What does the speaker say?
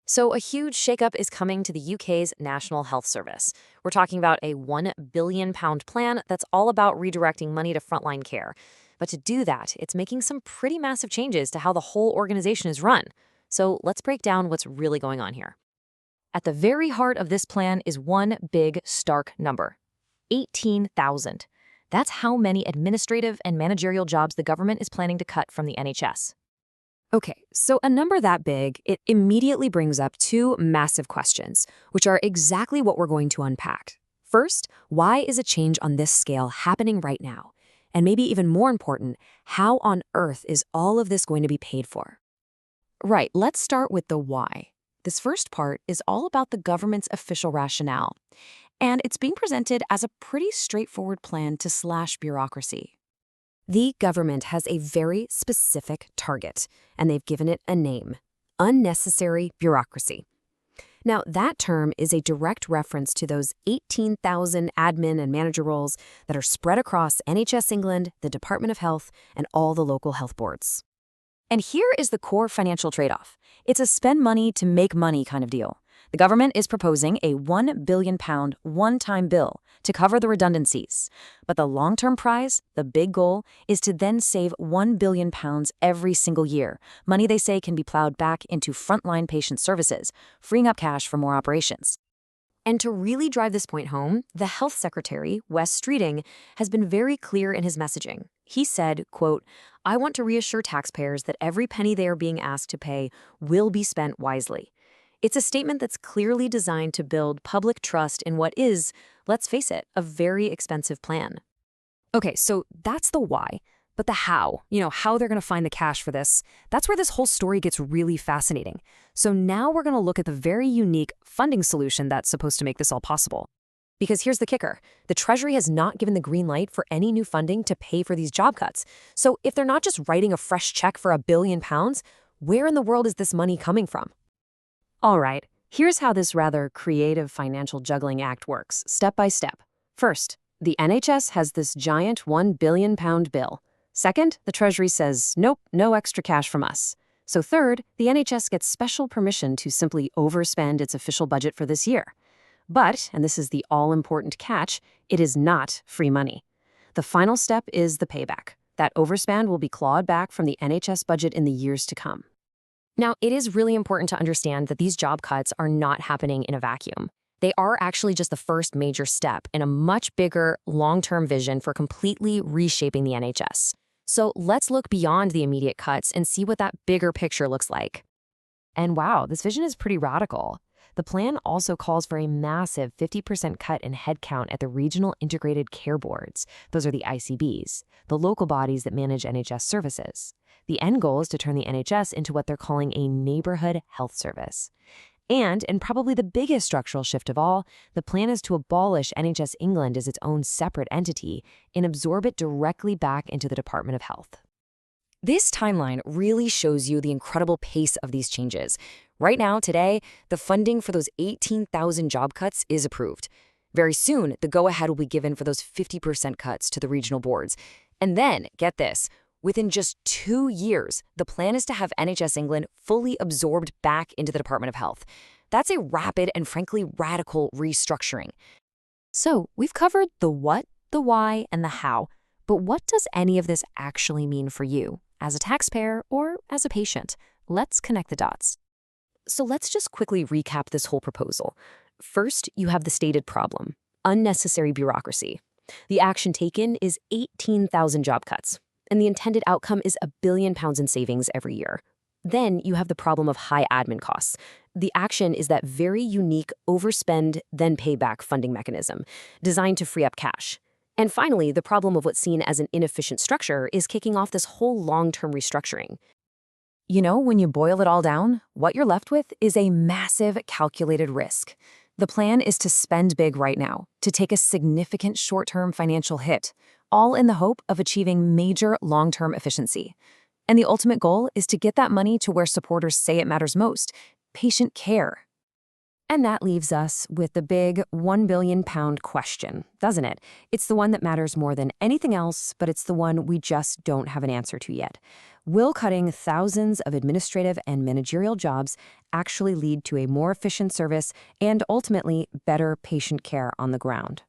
So, a huge shakeup is coming to the UK's National Health Service. We're talking about a £1 billion plan that's all about redirecting money to frontline care. But to do that, it's making some pretty massive changes to how the whole organization is run. So, let's break down what's really going on here. At the very heart of this plan is one big, stark number: 18,000. That's how many administrative and managerial jobs the government is planning to cut from the NHS. Okay, so a number that big, it immediately brings up two massive questions, which are exactly what we're going to unpack. First, why is a change on this scale happening right now? And maybe even more important, how on earth is all of this going to be paid for? Right, let's start with the why. This first part is all about the government's official rationale, and it's being presented as a pretty straightforward plan to slash bureaucracy. The government has a very specific target, and they've given it a name: unnecessary bureaucracy. Now, that term is a direct reference to those 18,000 admin and manager roles that are spread across NHS England, the Department of Health, and all the local health boards. And here is the core financial trade-off. It's a spend money to make money kind of deal. The government is proposing a £1 billion one-time bill to cover the redundancies. But the long-term prize, the big goal, is to then save £1 billion every single year, money they say can be plowed back into frontline patient services, freeing up cash for more operations. And to really drive this point home, the Health Secretary, Wes Streeting, has been very clear in his messaging. He said, quote, "I want to reassure taxpayers that every penny they are being asked to pay will be spent wisely." It's a statement that's clearly designed to build public trust in what is, let's face it, a very expensive plan. Okay, so that's the why. But the how, how they're going to find the cash for this, that's where this whole story gets really fascinating. So now we're going to look at the very unique funding solution that's supposed to make this all possible. Because here's the kicker: the Treasury has not given the green light for any new funding to pay for these job cuts. So if they're not just writing a fresh check for £1 billion, where in the world is this money coming from? All right, here's how this rather creative financial juggling act works, step by step. First, the NHS has this giant £1 billion bill. Second, the Treasury says, nope, no extra cash from us. So third, the NHS gets special permission to simply overspend its official budget for this year. But, and this is the all-important catch, it is not free money. The final step is the payback. That overspend will be clawed back from the NHS budget in the years to come. Now, it is really important to understand that these job cuts are not happening in a vacuum. They are actually just the first major step in a much bigger, long-term vision for completely reshaping the NHS. So let's look beyond the immediate cuts and see what that bigger picture looks like. And wow, this vision is pretty radical. The plan also calls for a massive 50% cut in headcount at the Regional Integrated Care Boards. Those are the ICBs, the local bodies that manage NHS services. The end goal is to turn the NHS into what they're calling a neighborhood health service. And probably the biggest structural shift of all, the plan is to abolish NHS England as its own separate entity and absorb it directly back into the Department of Health. This timeline really shows you the incredible pace of these changes. Right now, today, the funding for those 18,000 job cuts is approved. Very soon, the go-ahead will be given for those 50% cuts to the regional boards. And then, get this, within just 2 years, the plan is to have NHS England fully absorbed back into the Department of Health. That's a rapid and frankly radical restructuring. So, we've covered the what, the why, and the how. But what does any of this actually mean for you, as a taxpayer or as a patient? Let's connect the dots. So let's just quickly recap this whole proposal. First, you have the stated problem: unnecessary bureaucracy. The action taken is 18,000 job cuts, and the intended outcome is £1 billion in savings every year. Then you have the problem of high admin costs. The action is that very unique overspend, then payback funding mechanism, designed to free up cash. And finally, the problem of what's seen as an inefficient structure is kicking off this whole long-term restructuring. When you boil it all down, what you're left with is a massive calculated risk. The plan is to spend big right now, to take a significant short-term financial hit, all in the hope of achieving major long-term efficiency. And the ultimate goal is to get that money to where supporters say it matters most: patient care. And that leaves us with the big £1 billion question, doesn't it? It's the one that matters more than anything else, but it's the one we just don't have an answer to yet. Will cutting thousands of administrative and managerial jobs actually lead to a more efficient service and ultimately better patient care on the ground?